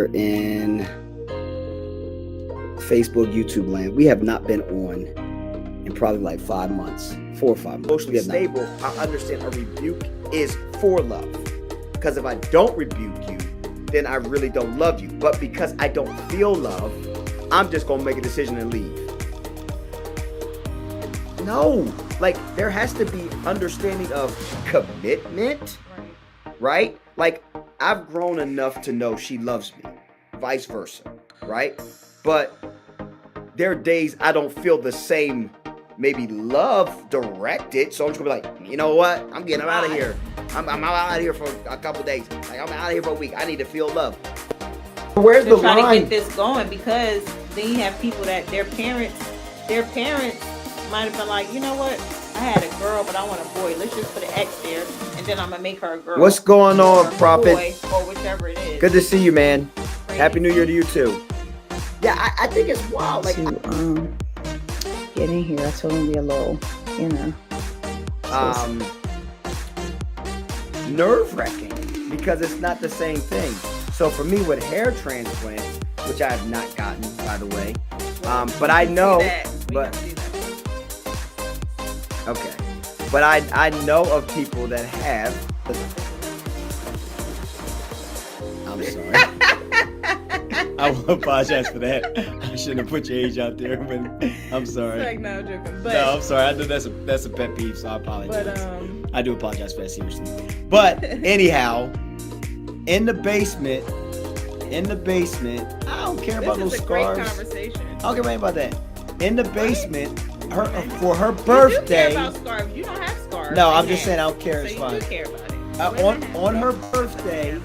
here in Facebook, YouTube land. We have not been on in probably like 5 months, 4 or 5 months. Emotionally stable, I understand a rebuke is for love. Because if I don't rebuke you, then I really don't love you. But because I don't feel love, I'm just going to make a decision and leave. No, like there has to be understanding of commitment, right? Like I've grown enough to know she loves me, vice versa, right? But there are days I don't feel the same, maybe love directed. So I'm just gonna be like, you know what? I'm getting out of here. I'm out of here for a couple days. Like I'm out of here for a week. I need to feel love. Where's the line? Trying to get this going, because then you have people that their parents might have been like, you know what? I had a girl, but I want a boy. Let's just put an X there, and then I'm gonna make her a girl. What's going on, Prophet? Boy, or whichever it is. Good to see you, man. Crazy. Happy New Year to you too. Yeah, I think it's wild. Like to get in here, I told him to be a little, nerve-wracking because it's not the same thing. So for me, with hair transplants, which I have not gotten, by the way, but I know, okay, but I know of people that have. I'm sorry. I will apologize for that. I shouldn't have put your age out there, but I'm sorry. It's like, no, I'm joking. But, no, I'm sorry. I know that's a pet peeve, so I apologize. But I do apologize for that, seriously. But anyhow, in the basement, I don't care about those scars. This is a great conversation. I don't care about that. In the basement, for her birthday. You do care about scarves. You don't have scarves. No, I'm just saying I don't care. It's so fine. You do care about it. On her birthday,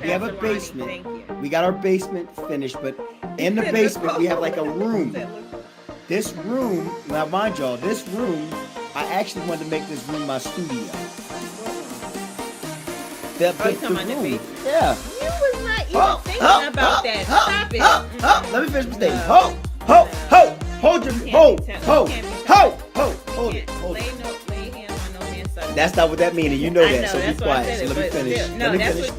we have a basement. We got our basement finished, but in the basement we have like a room. This room, now mind y'all, this room, I actually wanted to make this room my studio. The room. Yeah. You was not even thinking about that. Stop it. Let me finish my statement. No. Hold it. Lay hands on no man's son. That's not what that means, and you know that, know, so be quiet. So let me finish. No, that's what.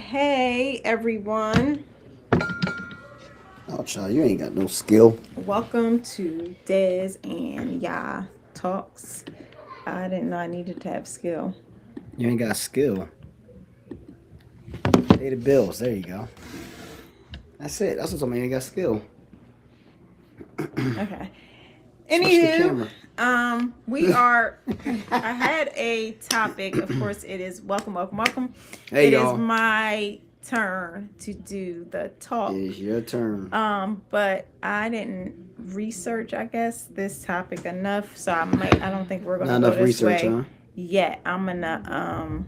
Hey, everyone. Oh, child, you ain't got no skill. Welcome to Des and Ya Talks. I didn't know I needed to have skill. You ain't got skill. Pay the bills. There you go. That's it. That's what I mean. You ain't got skill. Okay. Anywho, we are. I had a topic. Of course, it is welcome. Hey, it y'all. is my turn to do the talk. It's your turn. But I didn't research, I guess, this topic enough, so I don't think we're gonna Not go enough this research, way. huh? Yeah, I'm gonna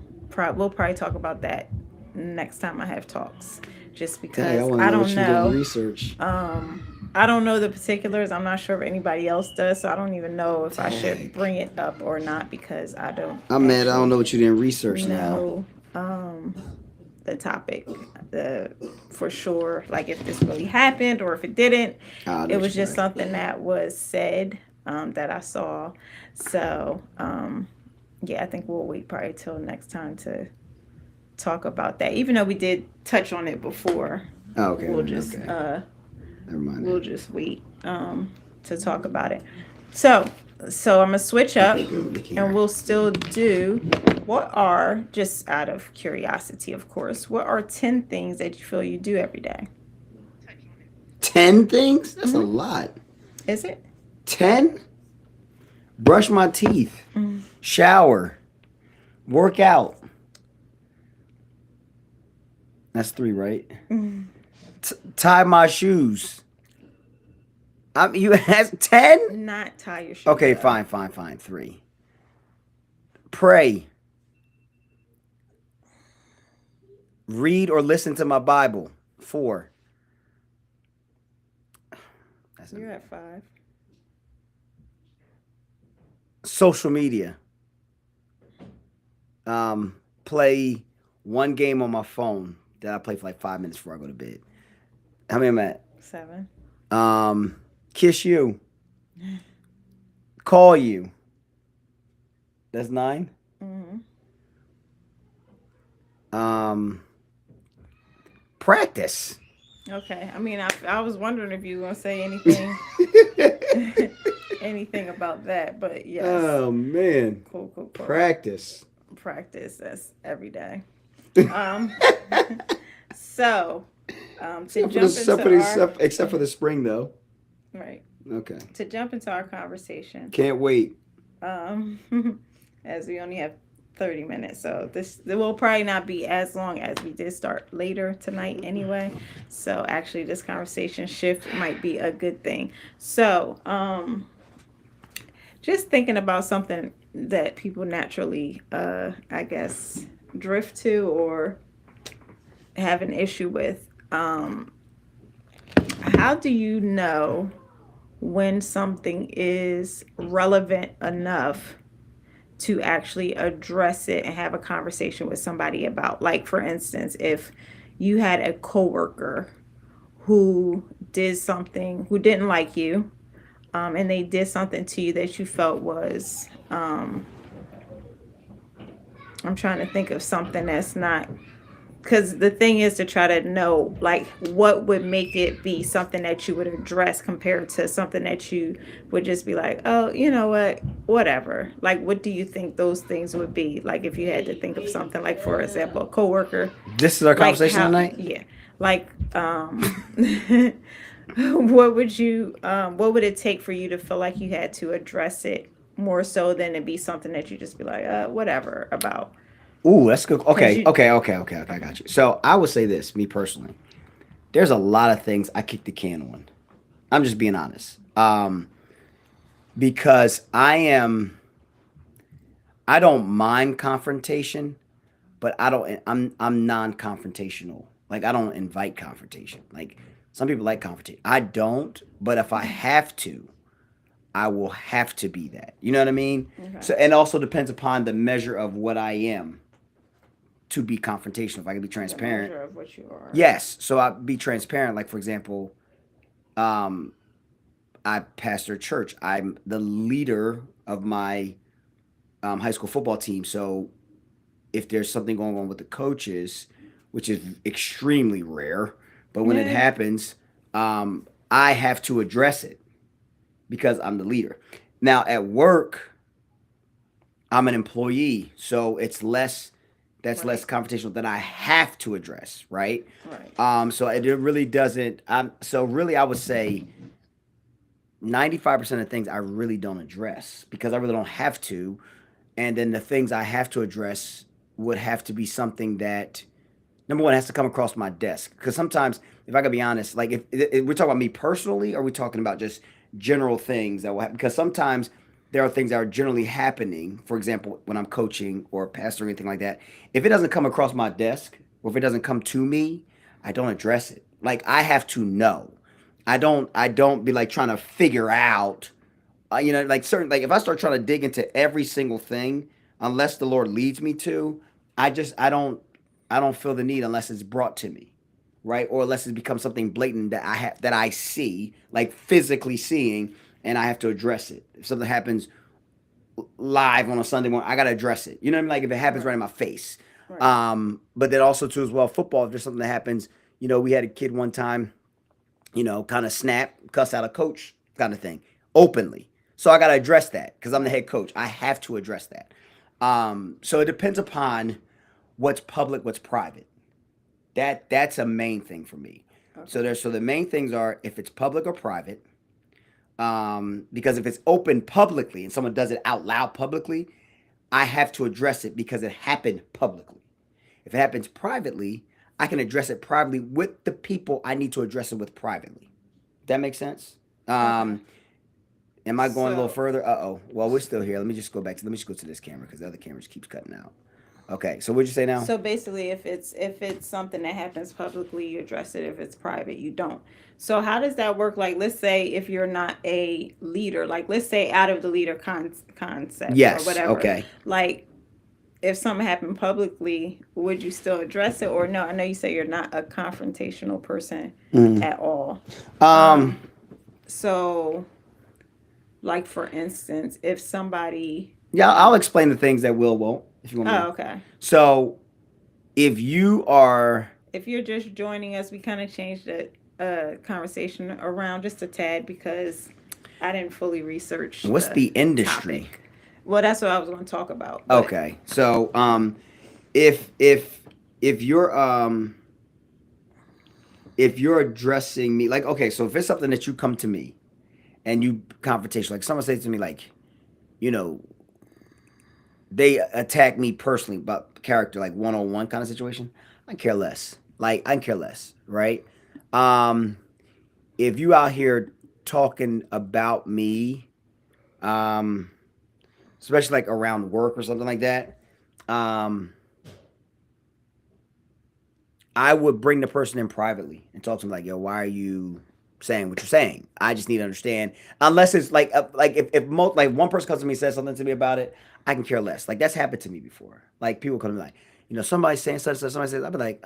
we'll probably talk about that next time I have talks. Just because I don't know. Research. I don't know the particulars. I'm not sure if anybody else does, so I don't even know if I should bring it up or not because I don't. I'm mad. I don't know what you didn't research now. The topic, for sure. Like if this really happened or if it didn't. It was just something that was said that I saw. So yeah, I think we'll wait probably till next time to talk about that. Even though we did touch on it before. Oh, okay. We'll just never mind. We'll just wait to talk about it. So I'm gonna switch up and we'll still do what are, just out of curiosity, of course, what are 10 things that you feel you do every day? 10 things? That's a lot. Is it? 10? Brush my teeth. Shower. Work out. That's 3, right? Tie my shoes. You have 10? Not tie your shoes. Okay, fine. 3. Pray. Read or listen to my Bible. 4. You're at 5. social media. Play one game on my phone that I play for like 5 minutes before I go to bed. How many am I 7. at? Kiss you. Call you. That's 9. Mm-hmm. Practice. Okay. I mean, I was wondering if you were gonna say anything anything about that, but yes. Oh man. Cool. Practice. Practice. That's every day. Um. So, to jump into our except for the spring though. right. Okay. To jump into our conversation. Can't wait. As we only have 30 minutes, so this will probably not be as long as we did start later tonight anyway. So actually, this conversation shift might be a good thing. So, just thinking about something that people naturally, I guess, drift to or have an issue with. How do you know when something is relevant enough to actually address it and have a conversation with somebody about? Like, for instance, if you had a coworker who did something, who didn't like you, and they did something to you that you felt was, I'm trying to think of something that's not, because the thing is to try to know like what would make it be something that you would address compared to something that you would just be like, oh, you know what, whatever. Like, what do you think those things would be? Like, if you had to think of something, like, for example, a coworker. This is our Like conversation how, tonight. yeah, like, what would you, what would it take for you to feel like you had to address it more so than it be something that you just be like, whatever about? Ooh, that's good. Because Okay, you, okay, okay, okay, okay. I got you. So I would say this, me personally. There's a lot of things I kick the can on. I'm just being honest. Because I don't mind confrontation, but I'm non-confrontational. Like I don't invite confrontation. Like some people like confrontation. I don't, but if I have to, I will have to be that. You know what I mean? okay, So and also depends upon the measure of what I am to be confrontational. If I can be the transparent. measure of what you are. Yes. So I be transparent. Like for example, um, I pastor a church. I'm the leader of my high school football team. So if there's something going on with the coaches, which is extremely rare, but when it Yeah. happens, I have to address it because I'm the leader. Now at work, I'm an employee, so it's less. That's Right. less confrontational that I have to address, right? Right. So it really doesn't. So really, I would say 95% of things I really don't address because I really don't have to. And then the things I have to address would have to be something that number one has to come across my desk. Because sometimes, if I could be honest, like if we're talking about me personally, or are we talking about just general things that will happen? Because sometimes there are things that are generally happening. For example, when I'm coaching or pastoring or anything like that, if it doesn't come across my desk or if it doesn't come to me, I don't address it. Like I have to know. I don't be like trying to figure out like certain like if I start trying to dig into every single thing, unless the Lord leads me to, I don't feel the need unless it's brought to me, right? Or unless it becomes something blatant that I see, like physically seeing, and I have to address it. If something happens live on a Sunday morning, I gotta address it. You know what I mean? Like if it happens Right. right in my face. Right. But then also too as well, football. If there's something that happens, we had a kid one time, kind of snap, cuss out a coach, kind of thing, openly. So I got to address that because I'm the head coach. I have to address that. So it depends upon what's public, what's private. That's a main thing for me. Okay. So the main things are if it's public or private. Because if it's open publicly and someone does it out loud publicly, I have to address it because it happened publicly. If it happens privately, I can address it privately with the people I need to address it with privately. That makes sense? Okay. Am I going a little So, further? Uh-oh. Well, we're still here. Let me just go to this camera because the other camera just keeps cutting out. Okay, so what'd you say now? So basically, if it's something that happens publicly, you address it. If it's private, you don't. So how does that work? Like, let's say if you're not a leader, like let's say out of the leader concept or Yes. whatever, Okay. like if something happened publicly, would you still address it or no? I know you say you're not a confrontational person at all. Um. So, like for instance, if somebody, Yeah, I'll explain the things that Will won't if you want me. oh, okay. So, if you are, If you're just joining us, we kind of changed the conversation around just a tad because I didn't fully research what's the industry? topic. Well, that's what I was going to talk about. But Okay. So, if you're addressing me, like, okay, so if it's something that you come to me and you confrontation, like someone says to me, like, you know, they attack me personally about character, like one-on-one kind of situation, I care less. Like, I care less, right? Um, if you out here talking about me, um, especially like around work or something like that, um, I would bring the person in privately and talk to them like, yo, why are you saying what you're saying? I just need to understand. Unless it's like like one person comes to me and says something to me about it, I can care less. Like that's happened to me before. Like people come to me like, somebody's saying such and such. Somebody says, I'll be like,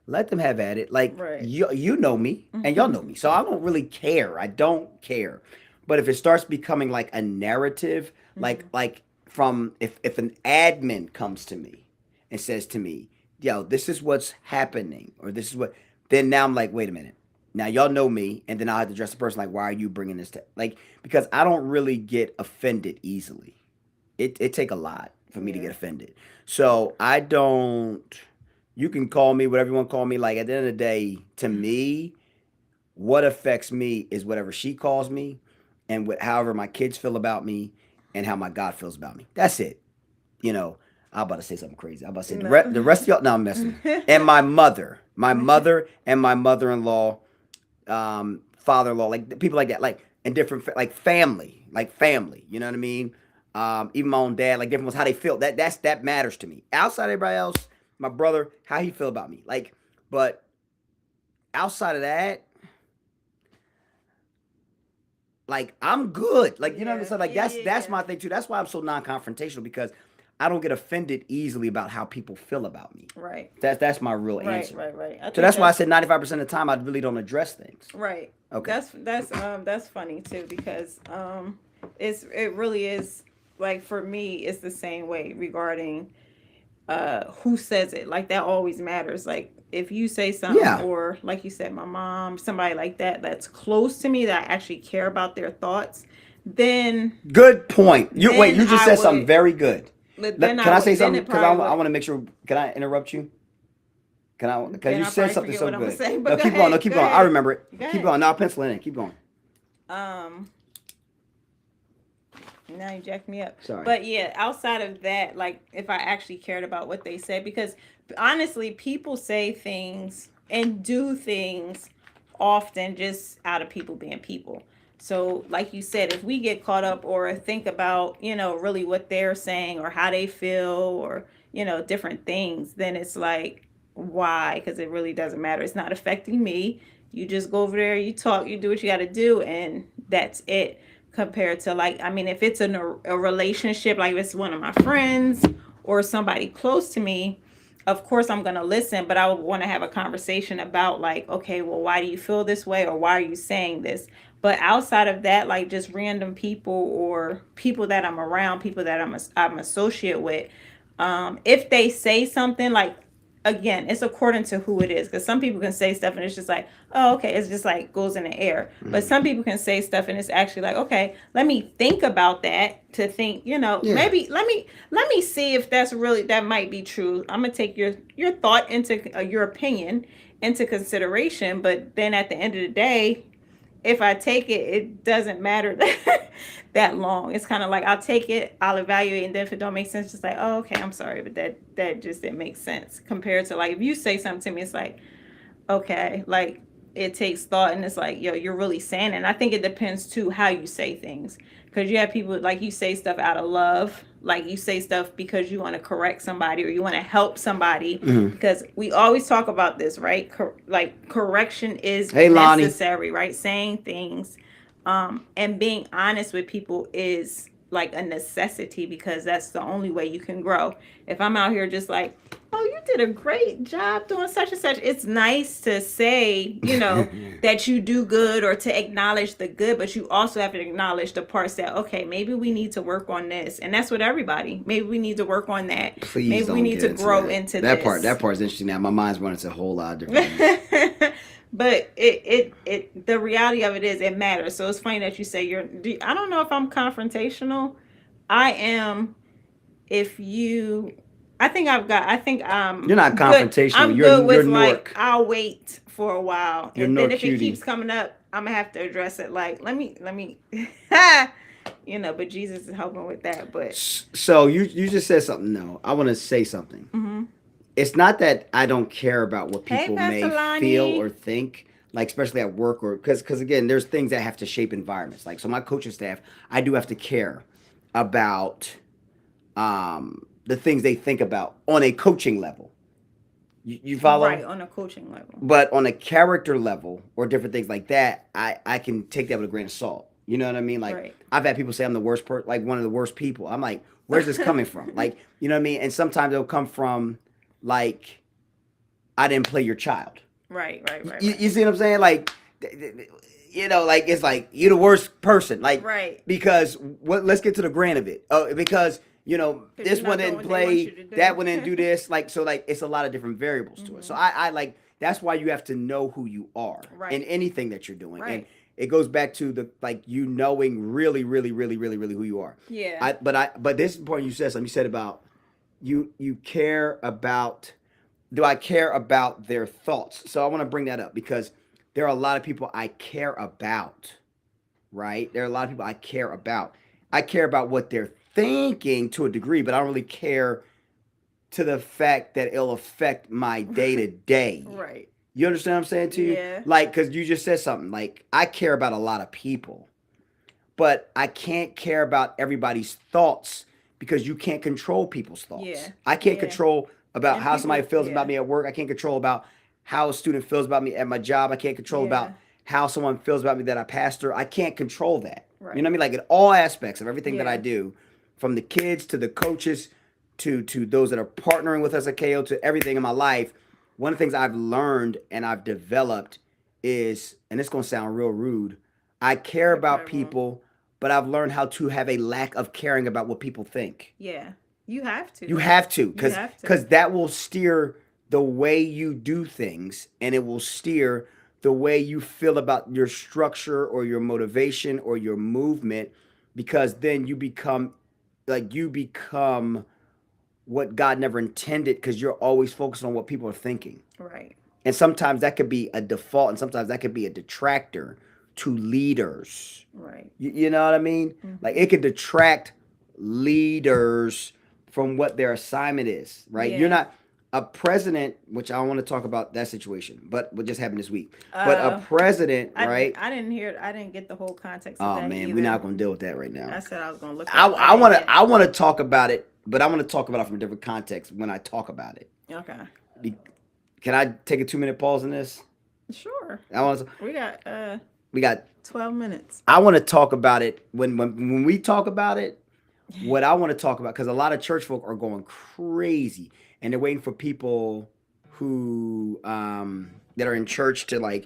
let them have at it. Like right. you know me and y'all know me, so I don't really care. I don't care. But if it starts becoming like a narrative, like from if an admin comes to me and says to me, yo, this is what's happening, or this is what, then now I'm like, wait a minute. Now y'all know me, and then I have to address the person like, why are you bringing this to, like, because I don't really get offended easily. It take a lot for me to get offended. So I don't, you can call me whatever you want to call me. Like at the end of the day, to me, what affects me is whatever she calls me and however my kids feel about me and how my God feels about me. That's it. I'm about to say something crazy. I'm about to say the rest of y'all. No, I'm messing. And my mother and my mother-in-law, father-in-law, like people like that, like and different, like family. You know what I mean? Even my own dad, like different ones, how they feel. That matters to me. Outside of everybody else, my brother, how he feel about me. Like, but outside of that, like I'm good. Like you know what I'm saying? Like that's my thing too. That's why I'm so non-confrontational, because I don't get offended easily about how people feel about me. Right. That's my real answer. Right. So that's why I said 95% of the time I really don't address things. Right. Okay. That's funny too, because it really is, like for me it's the same way regarding who says it. Like that always matters. Like if you say something, or like you said, my mom, somebody like that that's close to me, that I actually care about their thoughts, then good point. You just said something very good. Can I say something? Because I want to make sure. Can I interrupt you? Because you said something so good. Say, no, keep going. No, keep going. I remember it. Keep going. No, I'll pencil it in. Keep going. Now you jacked me up. Sorry. But yeah, outside of that, like if I actually cared about what they said, because honestly, people say things and do things often just out of people being people. So like you said, if we get caught up or think about, really what they're saying or how they feel or, different things, then it's like, why? Because it really doesn't matter. It's not affecting me. You just go over there, you talk, you do what you got to do, and that's it. Compared to like, I mean, if it's a relationship, like if it's one of my friends or somebody close to me, of course I'm going to listen, but I would want to have a conversation about like, okay, well, why do you feel this way? Or why are you saying this? But outside of that, like just random people or people that I'm around, people that I'm associate with, if they say something, like, again, it's according to who it is, because some people can say stuff and it's just like, oh, okay, it's just like goes in the air. But some people can say stuff and it's actually like, okay, let me think about that, to think, maybe let me see if that's really, that might be true. I'm gonna take your thought into your opinion into consideration. But then at the end of the day, if I take it, it doesn't matter that long. It's kind of like I'll take it, I'll evaluate, and then if it don't make sense, just like, oh, okay, I'm sorry, but that just didn't make sense. Compared to like if you say something to me, it's like, okay, like it takes thought, and it's like, yo, you're really saying it. And I think it depends too how you say things, because you have people like you say stuff out of love, like you say stuff because you want to correct somebody or you want to help somebody, because we always talk about this, right? Like correction is necessary, right? Saying things and being honest with people is like a necessity, because that's the only way you can grow. If I'm out here just like, oh, you did a great job doing such and such, it's nice to say, you know, that you do good or to acknowledge the good, but you also have to acknowledge the parts that, okay, maybe we need to work on this. And that's with everybody. Maybe we need to work on that. Please maybe we need to grow into that this. That part's interesting now. My mind's running to a whole lot of different But it the reality of it is it matters. So it's funny that you say I don't know if I'm confrontational. I am. If you, I think you're not confrontational. I'm you're good with you're like I'll wait for a while, you're and then if cutie. It keeps coming up, I'm gonna have to address it. Like let me, you know. But Jesus is helping with that. But so you just said something. No, I want to say something. It's not that I don't care about what people may feel or think, like especially at work, or because again, there's things that have to shape environments. Like so, my coaching staff, I do have to care about the things they think about on a coaching level. You follow? Right, on a coaching level. But on a character level or different things like that, I can take that with a grain of salt. You know what I mean? Like I've had people say I'm the worst like one of the worst people. I'm like, where's this coming from? Like, you know what I mean? And sometimes it'll come from like, I didn't play your child. Right. You see what I'm saying? Like, you know, like it's like you're the worst person. Like, because let's get to the grain of it. Because you know this one didn't play, that one didn't do this. Like so, like it's a lot of different variables to it. So I like that's why you have to know who you are in anything that you're doing. And it goes back to the like you knowing really who you are. Yeah. But this is important. You said something. You said about you care about. Do I care about their thoughts? So I want to bring that up because there are a lot of people I care about, right? There are a lot of people I care about. I care about what they're thinking to a degree, but I don't really care to the fact that it'll affect my day to day. Right. You understand what I'm saying to you? Yeah. Like, because you just said something. Like, I care about a lot of people, but I can't care about everybody's thoughts because you can't control people's thoughts. Yeah. I can't control about how somebody feels about me at work. I can't control about how a student feels about me at my job. I can't control about how someone feels about me that I pastor. I can't control that. Right. You know what I mean? Like in all aspects of everything that I do, from the kids to the coaches to those that are partnering with us at KO to everything in my life, one of the things I've learned and I've developed is, and it's going to sound real rude, I care about people, but I've learned how to have a lack of caring about what people think. Yeah. You have to. You have to, because that will steer the way you do things, and it will steer the way you feel about your structure or your motivation or your movement, because then you become what God never intended, because you're always focused on what people are thinking. Right. And sometimes that could be a default, and sometimes that could be a detractor to leaders. Right. You know what I mean? Mm-hmm. Like it could detract leaders from what their assignment is, right? You're not a president, which I want to talk about that situation, but what just happened this week. But a president, right? I didn't get the whole context of that. Oh man, either. we're not going to deal with that right now. I said I was going to look. I want to talk about it, but I want to talk about it from a different context when I talk about it. Okay. Can I take a 2-minute pause in this? Sure. We got 12 minutes. I want to talk about it when we talk about it. What I want to talk about, because a lot of church folk are going crazy and they're waiting for people who that are in church to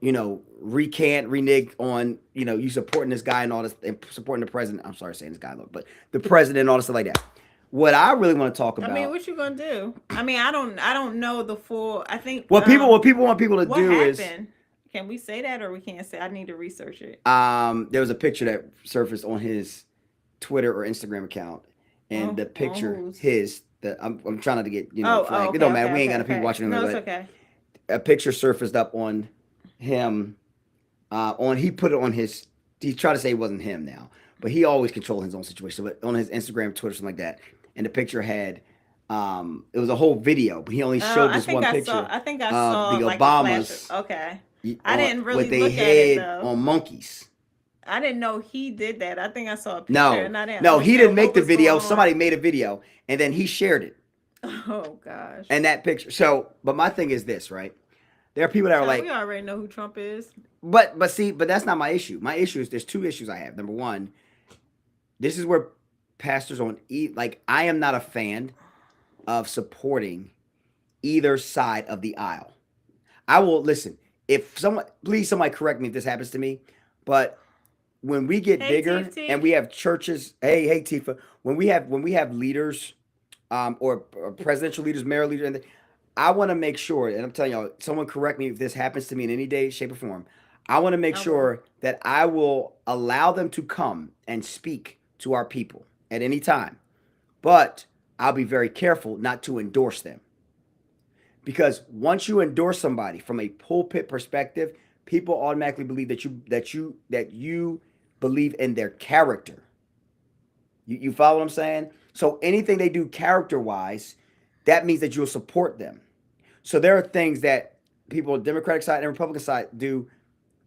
renege on you supporting this guy and all this, and supporting the president. I'm sorry saying this guy, but the president and all this stuff like that. What I really want to talk about. I mean, what you gonna do? I mean, I don't know the full. I think what people want people to do happened? Is. Can we say that or we can't say? I need to research it. There was a picture that surfaced on his Twitter or Instagram account, and the picture I'm trying not to get flagged. It don't matter. We ain't got no people watching. No, it's okay. A picture surfaced up on him. He put it on his. He tried to say it wasn't him now, but he always controls his own situation. But on his Instagram, Twitter, something like that, and the picture had. It was a whole video, but he only showed this one picture. I think I saw the like Obamas. Okay. I didn't really with their look head at it though. on monkeys. I didn't know he did that. I think I saw a picture No, and I didn't no, he understand didn't make what the was going video. on. Somebody made a video, and then he shared it. Oh gosh. And that picture. So, but my thing is this, right? There are people that are Child, we like, already know who Trump is. but see, but that's not my issue. My issue is there's two issues I have. Number one, this is where pastors on like I am not a fan of supporting either side of the aisle. I will listen. If someone, please, somebody correct me if this happens to me, but when we get Hey, bigger TFT. and we have churches, hey Tifa, when we have leaders, or presidential leaders, mayor leaders, and I want to make sure, and I'm telling y'all, someone correct me if this happens to me in any day, shape, or form. I want to make I will. sure that I will allow them to come and speak to our people at any time, but I'll be very careful not to endorse them. Because once you endorse somebody from a pulpit perspective, people automatically believe that you believe in their character. You follow what I'm saying? So anything they do character wise, that means that you'll support them. So there are things that people on the Democratic side and Republican side do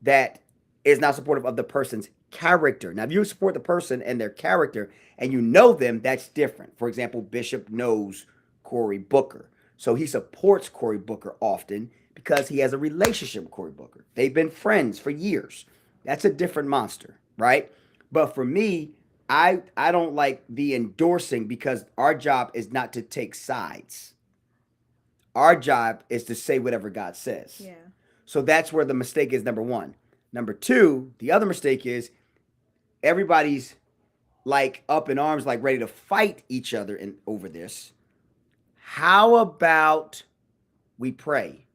that is not supportive of the person's character. Now, if you support the person and their character and you know them, that's different. For example, Bishop knows Cory Booker. So he supports Cory Booker often because he has a relationship with Cory Booker. They've been friends for years. That's a different monster, right? But for me, I don't like the endorsing because our job is not to take sides. Our job is to say whatever God says. Yeah. So that's where the mistake is, number one. Number two, the other mistake is everybody's like up in arms, like ready to fight each other over this. How about we pray?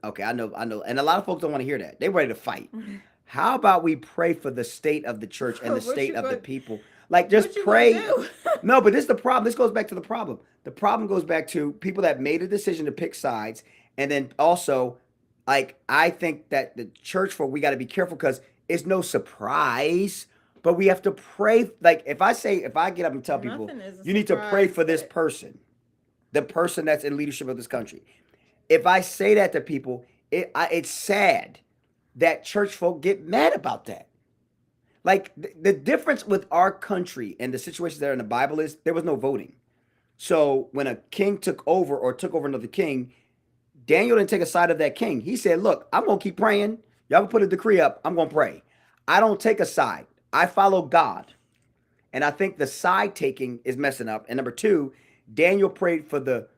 Okay, I know. And a lot of folks don't want to hear that. They're ready to fight. How about we pray for the state of the church and the state of the people? Like, just pray. No, but this is the problem. This goes back to the problem. The problem goes back to people that made a decision to pick sides. And then also, like, I think that the church folk, we got to be careful because it's no surprise, but we have to pray. Like, if I get up and tell people, you need to pray for this person, the person that's in leadership of this country. If I say that to people, it's sad that church folk get mad about that. Like the difference with our country and the situations that are in the Bible is there was no voting. So when a king took over another king, Daniel didn't take a side of that king. He said, look, I'm going to keep praying. Y'all can put a decree up. I'm going to pray. I don't take a side. I follow God. And I think the side taking is messing up. And number two, Daniel prayed for the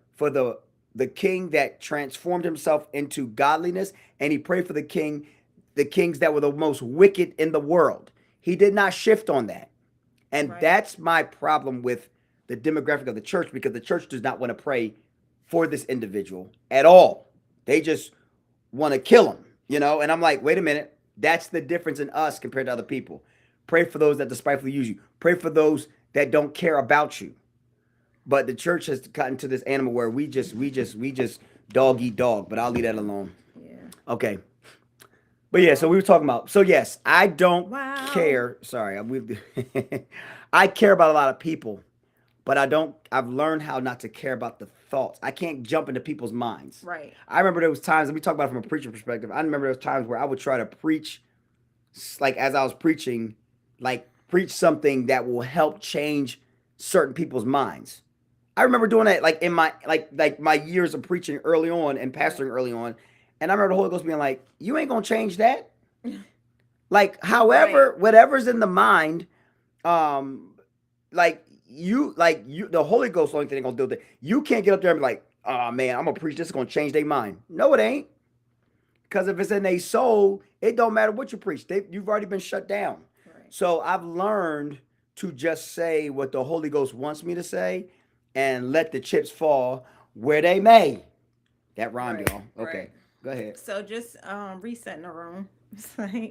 king that transformed himself into godliness. And he prayed for the kings that were the most wicked in the world. He did not shift on that. And that's my problem with the demographic of the church, because the church does not want to pray for this individual at all. They just want to kill him, and I'm like, wait a minute. That's the difference in us compared to other people. Pray for those that despitefully use you. Pray for those that don't care about you. But the church has gotten to this animal where we just dog eat dog, but I'll leave that alone. Yeah. Okay. But yeah, so we were talking about, so yes, I don't care. Sorry, I care about a lot of people, but I've learned how not to care about the thoughts. I can't jump into people's minds. Right. I remember there was times, and we talk about it from a preacher perspective. I remember there was times where I would try to preach, like as I was preaching, like preach something that will help change certain people's minds. I remember doing that like in my like my years of preaching early on and pastoring early on. And I remember the Holy Ghost being like, you ain't gonna change that. Like, however, whatever's in the mind, the Holy Ghost, the only thing they're gonna do with it. You can't get up there and be like, oh man, I'm gonna preach this, is gonna change their mind. No, it ain't. Because if it's in their soul, it don't matter what you preach. You've already been shut down. Right. So I've learned to just say what the Holy Ghost wants me to say and let the chips fall where they may. That rhymed, y'all. Okay. Right. Go ahead. So just resetting the room.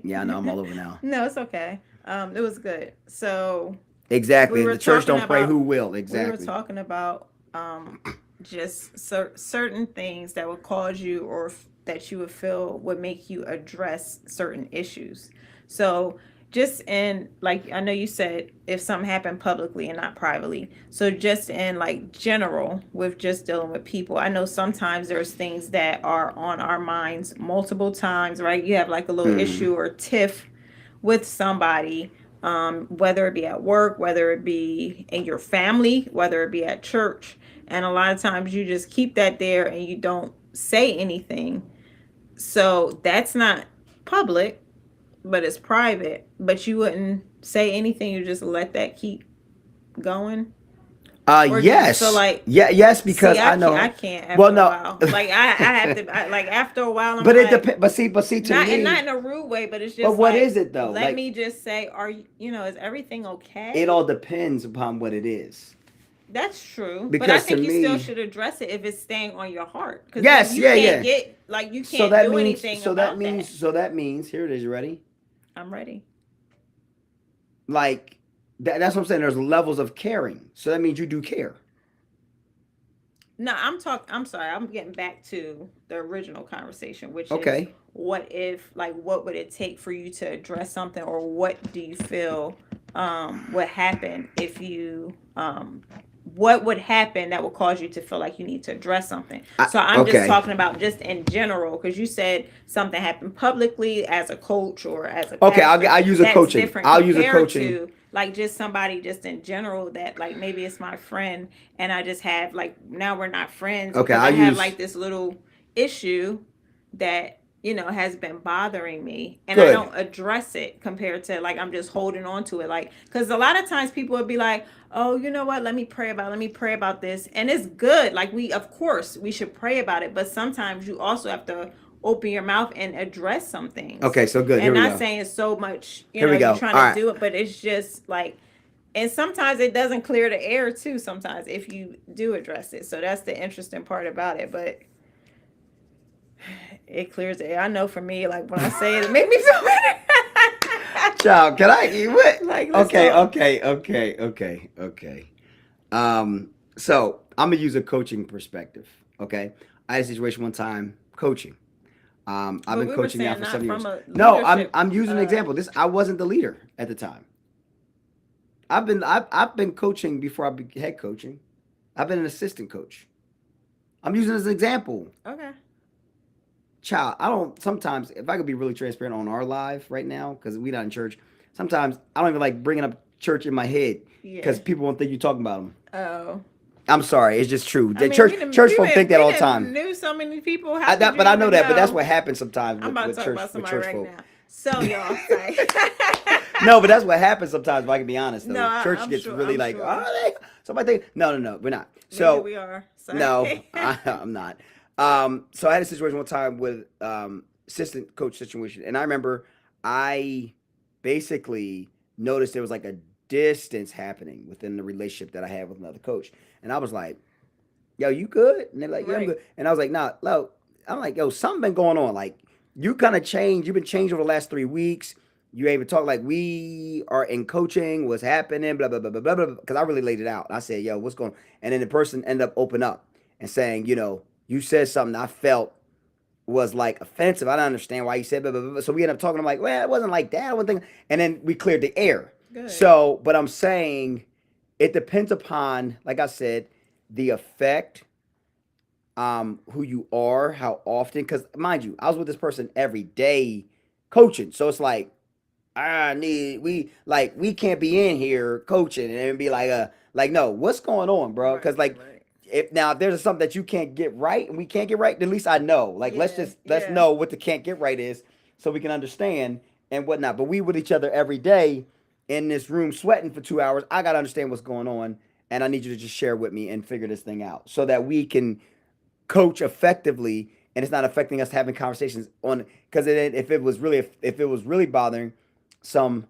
Yeah, I know I'm all over now. No, it's okay. It was good. So exactly. The church don't pray, who will? Exactly. We were talking about just certain things that would cause you, or that you would feel would make you address certain issues. So just in like I know you said if something happened publicly and not privately. So just in like general with just dealing with people. I know sometimes there's things that are on our minds multiple times, right? You have like a little issue or tiff with somebody, whether it be at work, whether it be in your family, whether it be at church. And a lot of times you just keep that there and you don't say anything. So that's not public, but it's private. But you wouldn't say anything, you just let that keep going. Or do you feel Yes. like, Yeah, yes, see, because I I know. can't Well, after a no. while. Like I have to like after a while I'm But it like, depends. But see, to not me, in a rude way, but it's but just what like is it though? let Like, me just say, are you, is everything it okay? all depends upon what it is. That's true, but I Because to think you still me, should address it if it's staying on your heart, because then yes, you yeah, can't yeah. get like you So can't that do means, anything about that. here it is. You ready? I'm ready. Like, that's what I'm saying. There's levels of caring. So that means you do care. No, I'm talking. I'm sorry. I'm getting back to the original conversation, which is Okay. what if, like, what would it take for you to address something, or what do you feel would happen if you what would happen that would cause you to feel like you need to address something? So I'm just Okay. talking about just in general, because you said something happened publicly as a coach or as a Okay. pastor. I'll use a That's coaching. different I'll use a compared coaching. to like just somebody just in general that like maybe it's my friend and I just have like now we're not friends Okay. because I I'll have use like this little issue that has been bothering me and I good. don't address it compared to like I'm just holding on to it like because a lot of times people would be like, oh, you know what, let me pray about this, and it's good, like we of course we should pray about it, but sometimes you also have to open your mouth and address some things. Okay. So good. Here And we not go. saying so much, Here we you're go. trying All to right. do it, but it's just like, and sometimes it doesn't clear the air too, sometimes if you do address it. So that's the interesting part about it. But it clears the air. I know for me, like when I say it, it makes me feel better. Child, can I? What? Like, let's Okay. talk. Okay. So I'm gonna use a coaching perspective. Okay. I had a situation one time coaching. I've But been we were coaching now saying for not 7 years. from a No, leadership. I'm using an example. This I wasn't the leader at the time. I've been coaching before I be head coaching. I've been an assistant coach. I'm using it as an example. Okay. Child, I don't sometimes if I could be really transparent on our live right now because we not in church. Sometimes I don't even like bringing up church in my head Yeah. because people won't think you're talking about them. Oh. I'm sorry, it's just true. I The mean, church folk think that we all the didn't time. knew so many people. How could But you I know even that. But that's know? what happens sometimes I'm about to talk about with somebody church right folk. now. So y'all say. No, but that's what happens sometimes. If I can be honest, though, No, church I'm gets sure. really I'm like, sure. oh, somebody think. No, we're not. Maybe So we are. no, Sorry. I'm not. So I had a situation one time with assistant coach situation, and I remember I basically noticed there was like a distance happening within the relationship that I had with another coach, and I was like, "Yo, you good?" And they're like, "Yeah, I'm Right. good." And I was like, "Nah, no." I'm like, "Yo, something been going on. Like, you kind of changed. You've been changed over the last 3 weeks. You able to talk like we are in coaching. What's happening? Blah blah blah blah blah blah." Because I really laid it out. I said, "Yo, what's going?" On? And then the person ended up opening up and saying, you said something I felt was like offensive. I don't understand why you said blah, blah, blah. So we ended up talking. I'm like, well, it wasn't like that. One thing, and then we cleared the air. Good. So, but I'm saying it depends upon, like I said, the effect, who you are, how often. Because mind you, I was with this person every day coaching. So it's like we can't be in here coaching and be like no, what's going on, bro? Right. Because like Right. if there's something that you can't get right and we can't get right, at least I know. Like Yeah. let's Yeah. know what the can't get right is so we can understand and whatnot. But we with each other every day in this room sweating for 2 hours. I gotta understand what's going on, and I need you to just share with me and figure this thing out so that we can coach effectively and it's not affecting us having conversations on because if it was really bothering some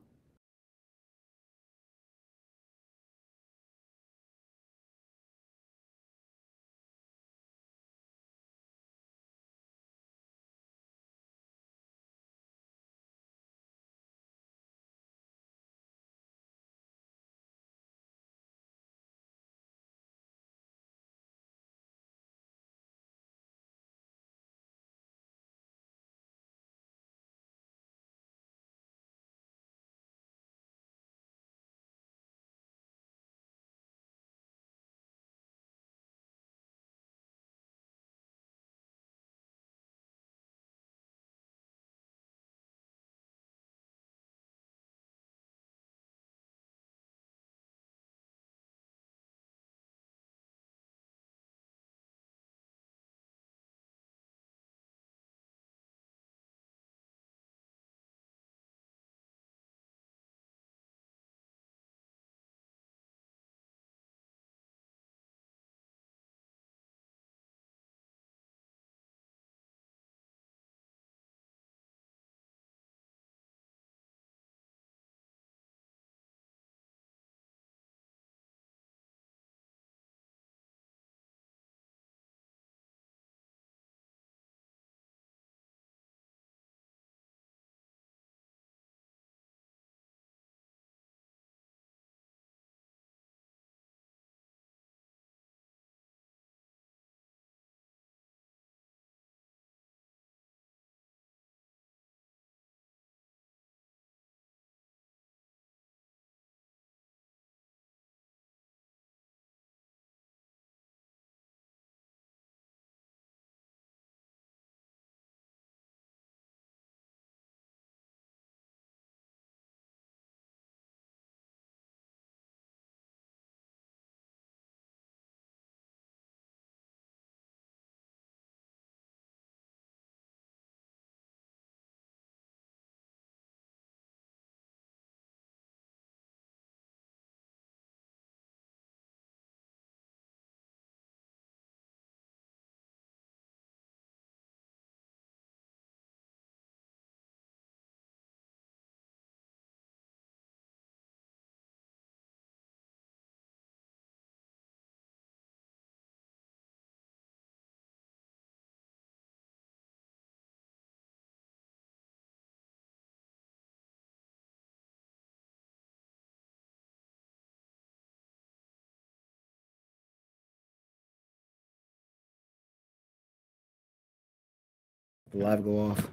The live go off.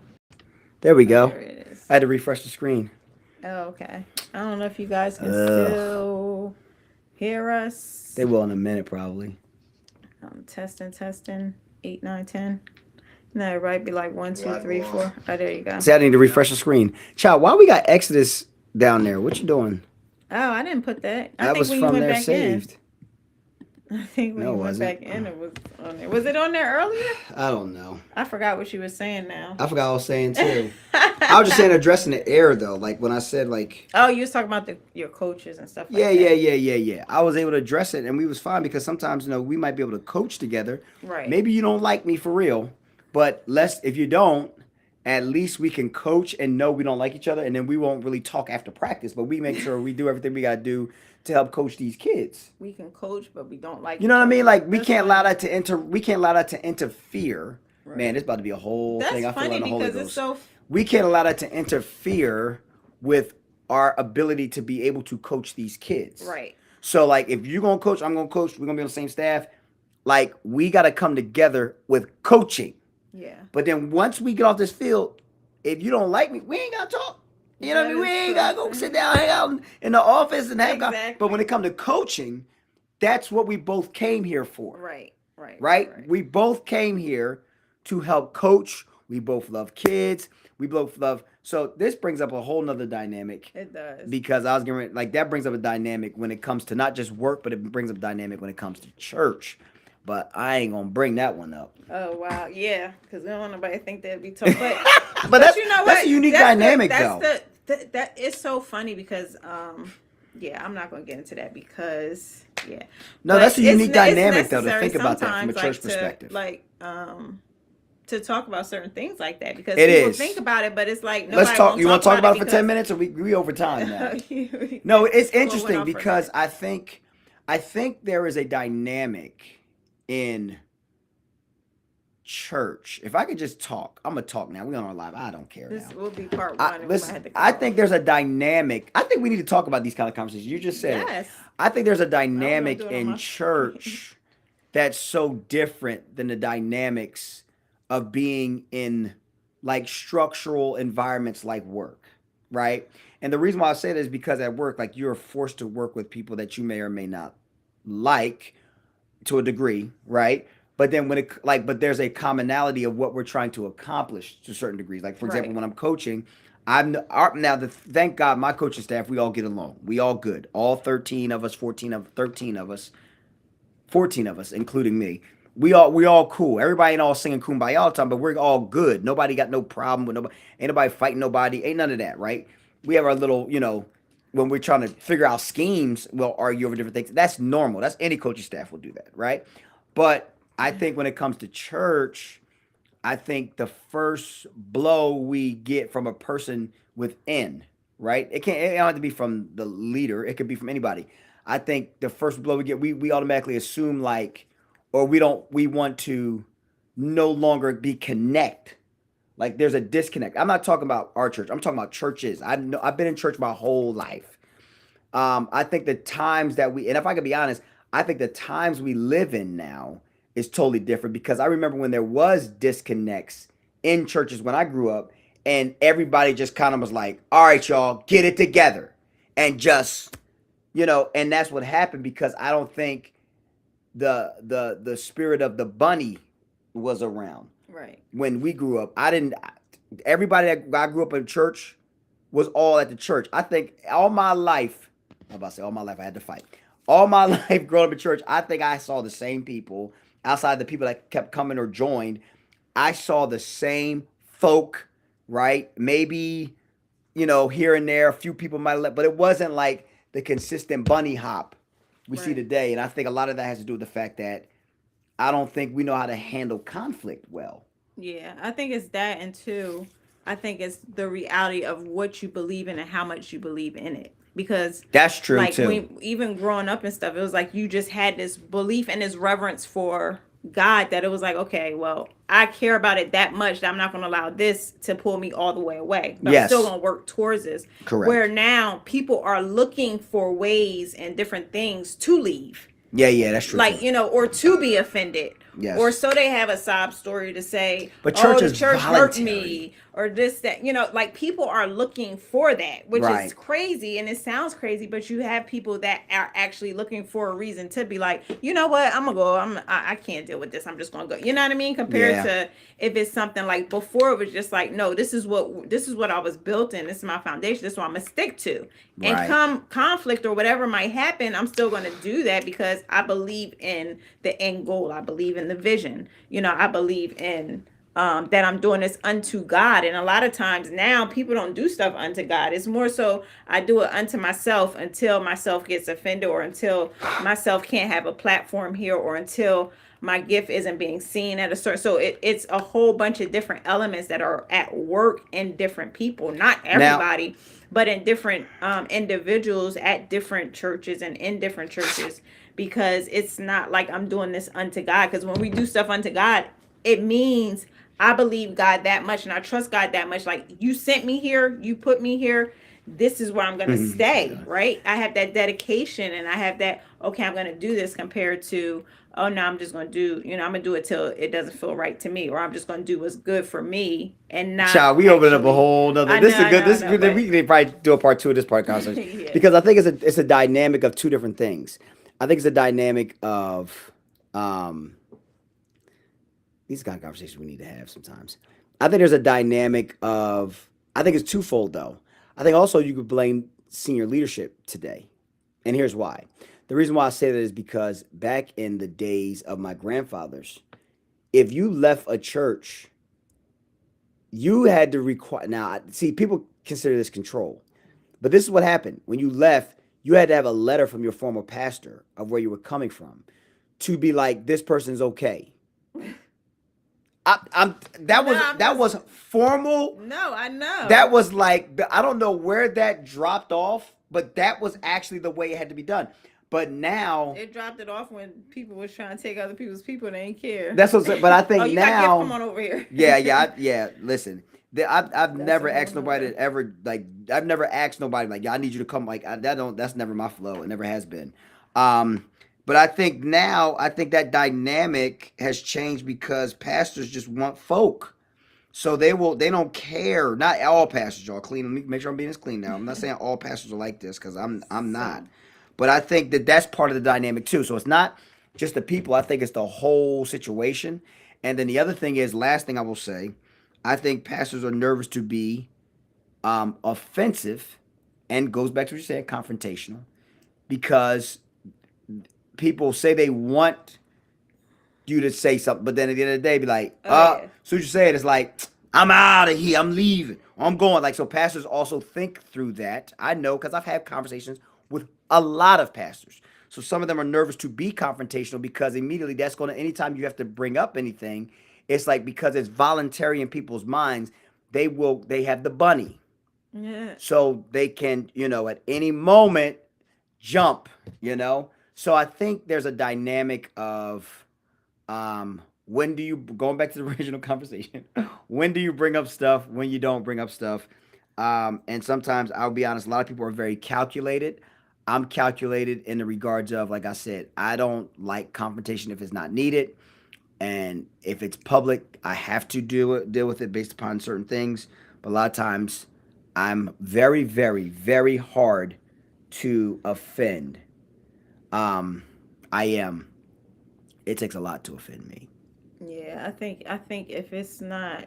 There we go. There it is. I had to refresh the screen. Oh, okay. I don't know if you guys can still hear us. They will in a minute, probably. Testing. 8, 9, 10. No, right. Be like 1, 2, 3, 4. Oh, there you go. See, I need to refresh the screen. Child, why we got Exodus down there? What you doing? Oh, I didn't put that. I That think was when from you went there back saved. in. I think when No, you it went wasn't. back in, it was on there. Was it on there earlier? I don't know. I forgot what you were saying now. I forgot what I was saying too. I was just saying addressing the air though. Like when I said like. Oh, you was talking about your coaches and stuff like Yeah, that. yeah. I was able to address it and we was fine because sometimes, we might be able to coach together. Right. Maybe you don't like me for real, but if you don't, at least we can coach and know we don't like each other, and then we won't really talk after practice, but we make sure we do everything we gotta do to help coach these kids. We can coach, but we don't like. You know what I mean? Like we That's can't funny. allow that to enter. We can't allow that to interfere. Right. Man, it's about to be a whole That's thing. I feel funny like the Holy because Ghost. it's so. We can't allow that to interfere with our ability to be able to coach these kids. Right. So like if you're gonna coach, I'm gonna coach, we're gonna be on the same staff. Like we gotta come together with coaching. Yeah. But then once we get off this field, if you don't like me, we ain't gotta talk. You know what I mean? We ain't gotta go sit down, hang out in the office and hang out. But when it comes to coaching, that's what we both came here for. Right. Right? We both came here to help coach. We both love kids. We both love. So this brings up a whole nother dynamic. It does. Because I was going to, like, that brings up a dynamic when it comes to not just work, but it brings up a dynamic when it comes to church. But I ain't going to bring that one up. Oh, wow. Yeah. Because we don't want nobody to think that'd be tough. But that's, you know that's what? a unique That's dynamic, that's though. That is so funny because, yeah, I'm not going to get into that because, yeah. No, But that's a unique it's dynamic, though, to necessary think about that from a sometimes, church perspective. To talk about certain things like that because It people is. think about it, but it's like nobody Let's talk. won't You want to talk about it for 10 because- minutes, or we over time now? You- No, it's Well, went interesting off for a because minute. I think there is a dynamic in church. If I could just talk, I'm gonna talk now. We're on our live. I don't care This now. will be part one. and we might have to I go. think there's a dynamic. I think we need to talk about these kind of conversations. You just said it. Yes. I think there's a dynamic do it on in my- church that's so different than the dynamics of being in like structural environments like work, right? And the reason why I say that is because at work, like you're forced to work with people that you may or may not like to a degree, right? But then but there's a commonality of what we're trying to accomplish to certain degrees. Like for example, Right. when I'm coaching, thank God my coaching staff, we all get along. We all good. All 13 of us, 14 of us, including me. We all cool. Everybody ain't all singing kumbaya all the time, but we're all good. Nobody got no problem with nobody. Ain't nobody fighting nobody. Ain't none of that, right? We have our little, when we're trying to figure out schemes, we'll argue over different things. That's normal. That's any coaching staff will do that, right? But I think when it comes to church, I think the first blow we get from a person within, right? It don't have to be from the leader. It could be from anybody. I think the first blow we get, we automatically assume or we want to no longer be connect. Like there's a disconnect. I'm not talking about our church. I'm talking about churches. I've been in church my whole life. I think the times and if I could be honest, I think the times we live in now is totally different because I remember when there was disconnects in churches when I grew up and everybody just kind of was like, all right, y'all, get it together. And just, and that's what happened because I don't think the spirit of the bunny was around. Right. When we grew up, everybody that I grew up in church was all at the church. I think all my life, I'm about to say all my life I had to fight. All my life growing up in church, I think I saw the same people outside the people that kept coming or joined. I saw the same folk, right? Maybe, here and there, a few people might let, but it wasn't like the consistent bunny hop we see today. And I think a lot of that has to do with the fact that I don't think we know how to handle conflict well. Yeah, I think it's that, and two, I think it's the reality of what you believe in and how much you believe in it. Because that's true like too. Even growing up and stuff, it was like you just had this belief and this reverence for God that it was like, okay, well, I care about it that much that I'm not going to allow this to pull me all the way away. But I'm still going to work towards this. Correct. Where now people are looking for ways and different things to leave. Yeah, that's true. Like, or to be offended Yes. Or so they have a sob story to say, but church the is church hurt voluntary. me, or this, that, like people are looking for that, which Right. is crazy, and it sounds crazy, but you have people that are actually looking for a reason to be like, you know what, I'm gonna go, I can't deal with this, I'm just gonna go. You know what I mean? Compared to if it's something like before, it was just like, no, this is what I was built in, this is my foundation, this is what I'm gonna stick to. And come conflict or whatever might happen, I'm still gonna do that because I believe in the end goal. I believe in the vision. I believe in that I'm doing this unto God. And a lot of times now people don't do stuff unto God. It's more so I do it unto myself until myself gets offended, or until myself can't have a platform here, or until my gift isn't being seen at a certain. So it's a whole bunch of different elements that are at work in different people, not everybody, but in different individuals at different churches and in different churches, because it's not like I'm doing this unto God. Because when we do stuff unto God, it means I believe God that much and I trust God that much. Like, you sent me here, you put me here, this is where I'm going to stay, right? I have that dedication and I have that, okay, I'm going to do this, compared to, oh no, I'm just going to do, I'm going to do it till it doesn't feel right to me, or I'm just going to do what's good for me and not. Child, we open up a whole nother. This is good. But We can probably do a part 2 of this podcast because I think it's a dynamic of two different things. I think it's a dynamic of these kind of conversations we need to have sometimes. I think there's a dynamic of, I think it's twofold though. I think also you could blame senior leadership today. And here's why. The reason why I say that is because back in the days of my grandfathers, if you left a church, you had to require, now see, people consider this control, but this is what happened. When you left, you had to have a letter from your former pastor of where you were coming from to be like, this person's okay. That was formal. No, I know. That was like, I don't know where that dropped off, but that was actually the way it had to be done. But now it dropped it off when people was trying to take other people's people. They ain't care. That's what. But I think oh, you now. Got gift, come on over here. Yeah. Listen, I've never asked nobody to ever like. I've never asked nobody like, I need you to come. Like that's never my flow. It never has been. But I think now, that dynamic has changed because pastors just want folk. So they don't care. Not all pastors are clean. Let me make sure I'm being as clean now. I'm not saying all pastors are like this because I'm not. But I think that's part of the dynamic too. So it's not just the people. I think it's the whole situation. And then the other thing is, last thing I will say, I think pastors are nervous to be offensive, and goes back to what you said, confrontational, because people say they want you to say something, but then at the end of the day, be like, so what you said is like, I'm out of here, I'm leaving, I'm going. Like, so pastors also think through that. I know because I've had conversations with a lot of pastors. So some of them are nervous to be confrontational because immediately that's going to, anytime you have to bring up anything, it's like, because it's voluntary in people's minds, they have the bunny. Yeah. So they can, at any moment jump, So I think there's a dynamic of when do you, going back to the original conversation, when do you bring up stuff, when you don't bring up stuff. And sometimes, I'll be honest, a lot of people are very calculated. I'm calculated in the regards of, like I said, I don't like confrontation if it's not needed. And if it's public, I have to deal with it based upon certain things. But a lot of times, I'm very, very, very hard to offend. I am. It takes a lot to offend me. Yeah, I think if it's not,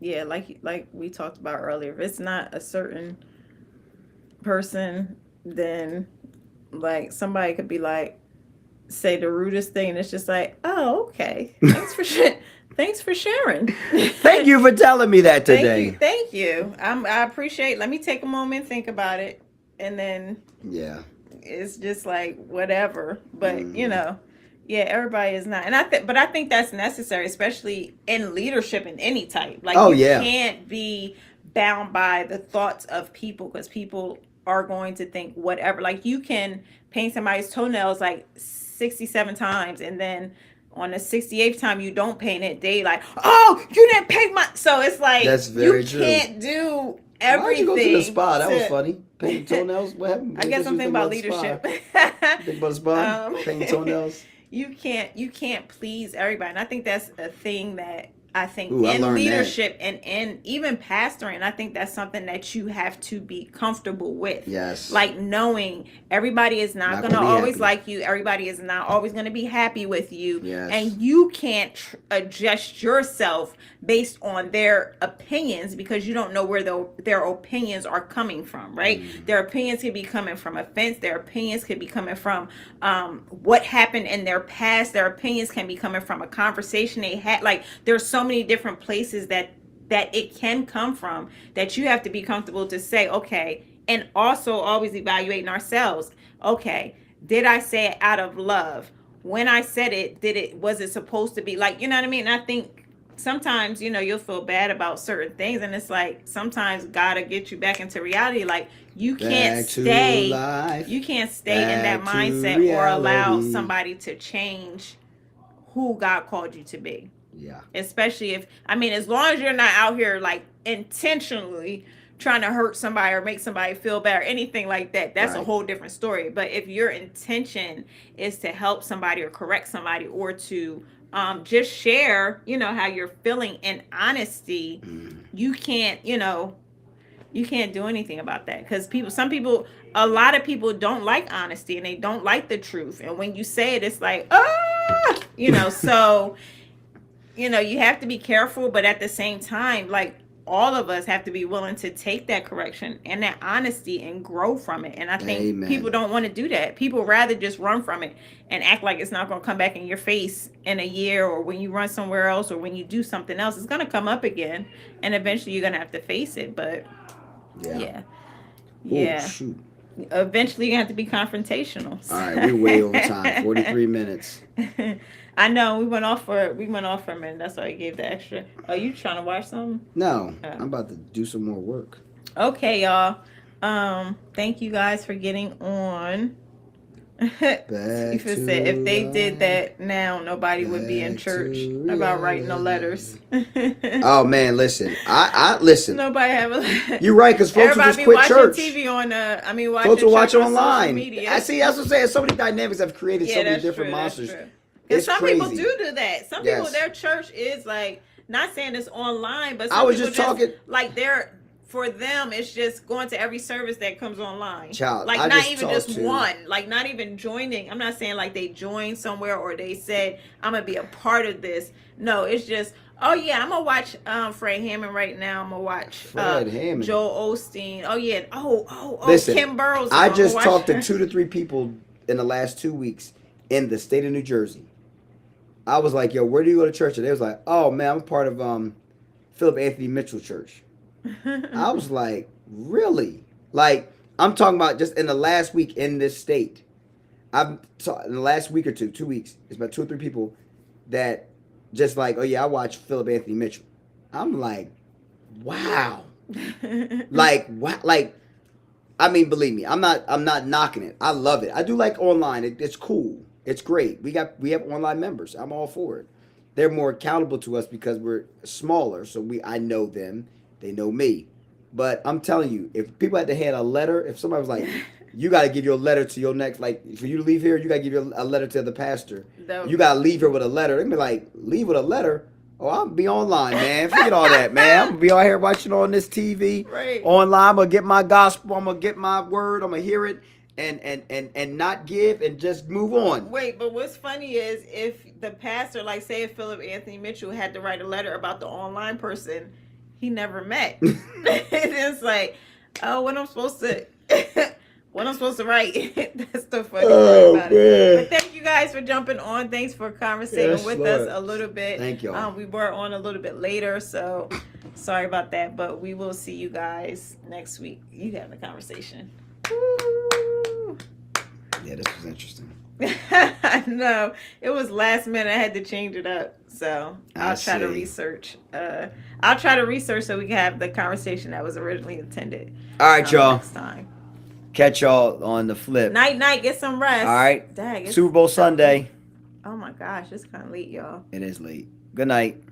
yeah, like we talked about earlier, if it's not a certain person, then like somebody could be like, say the rudest thing, and it's just like, oh, okay, thanks for sharing. Thank you for telling me that today. Thank you. I appreciate. Let me take a moment, think about it, and then it's just like whatever. But yeah, everybody is not, and I think that's necessary, especially in leadership in any type. Like, can't be bound by the thoughts of people, because people are going to think whatever. Like, you can paint somebody's toenails like 67 times, and then on the 68th time you don't paint it, they like, oh, you didn't paint my. So it's like, that's very true. Can't do everything. Why'd you go to the spa? That was funny. Painting toenails. What happened? I guess I'm thinking about leadership. Think about the spa. Painting toenails. you can't please everybody. And I think that's a thing that I think Ooh, I in learned leadership and even pastoring, I think that's something that you have to be comfortable with. Yes. Like knowing everybody is not going to always like you. Everybody is not always going to be happy with you. Yes. And you can't adjust yourself based on their opinions because you don't know where their opinions are coming from, right? Their opinions could be coming from offense. Their opinions could be coming from what happened in their past. Their opinions can be coming from a conversation they had. Like there's so many different places that it can come from that you have to be comfortable to say, okay, and also always evaluating ourselves. Okay, did I say it out of love? When I said it, was it supposed to be like, you know what I mean? And I think sometimes, you'll feel bad about certain things, and it's like sometimes God will get you back into reality. Like you can't stay in that mindset or allow somebody to change who God called you to be. Yeah. Especially as long as you're not out here like intentionally trying to hurt somebody or make somebody feel bad or anything like that, that's a whole different story. But if your intention is to help somebody or correct somebody or to just share, how you're feeling in honesty, you can't do anything about that because a lot of people don't like honesty and they don't like the truth. And when you say it, it's like, so you have to be careful, but at the same time, like all of us have to be willing to take that correction and that honesty and grow from it. And I think people don't want to do that. People rather just run from it and act like it's not going to come back in your face in a year, or when you run somewhere else, or when you do something else, it's going to come up again. And eventually you're going to have to face it. But yeah. Oh, shoot. Eventually you have to be confrontational. All right, we're way over time. 43 minutes. I know we went off for a minute. That's why I gave the extra. Are you trying to watch something? No, I'm about to do some more work. Okay, y'all. Thank you guys for getting on. If they did that now, nobody would be in church about writing the letters. Oh man, listen. I listen. Nobody have a. You're right, because folks will just quit church. TV on. Folks will watch online. Media. I see. That's what I'm saying. So many dynamics have created so many different monsters. And some people do that. Some people, their church is like, not saying it's online, but some I was people just talking like for them, it's just going to every service that comes online. Child, like not even just one, like not even joining. I'm not saying like they joined somewhere or they said I'm gonna be a part of this. No, it's just, oh yeah, I'm gonna watch Fred Hammond right now. I'm gonna watch Joel Osteen. Oh yeah, listen, Kim Burrows. I just talked to 2 to 3 people in the last 2 weeks in the state of New Jersey. I was like, yo, where do you go to church? And they was like, oh man, I'm part of Philip Anthony Mitchell Church. I was like, really? Like, I'm talking about just in the last week in this state. In the last week or 2 weeks, it's about 2 or 3 people that just like, oh yeah, I watch Philip Anthony Mitchell. I'm like, wow. Like, what? Like, I mean, believe me, I'm not knocking it. I love it. I do like online. It's cool. It's great. We have online members. I'm all for it. They're more accountable to us because we're smaller, so I know them. They know me. But I'm telling you, if people had to hand a letter, if somebody was like, you got to give your letter to your next, like, for you to leave here, you got to give a letter to the pastor. You got to leave here with a letter. They'd be like, leave with a letter? Oh, I'm going to be online, man. Forget all that, man. I'm going to be out here watching on this TV. Right. Online, I'm going to get my gospel. I'm going to get my word. I'm going to hear it. And not give and just move on. Wait, but what's funny is if the pastor, like say if Philip Anthony Mitchell had to write a letter about the online person he never met. It's like, oh, what I'm supposed to write. That's the funny part about it. But thank you guys for jumping on. Thanks for conversating with us a little bit. Thank y'all. We were on a little bit later, so sorry about that. But we will see you guys next week. You have the conversation. Woo! Yeah, this was interesting. I know. It was last minute. I had to change it up. So I'll try to research. I'll try to research so we can have the conversation that was originally intended. All right, y'all. Next time. Catch y'all on the flip. Night. Get some rest. All right. Dang, Super Bowl Sunday. Oh my gosh, it's kind of late, y'all. It is late. Good night.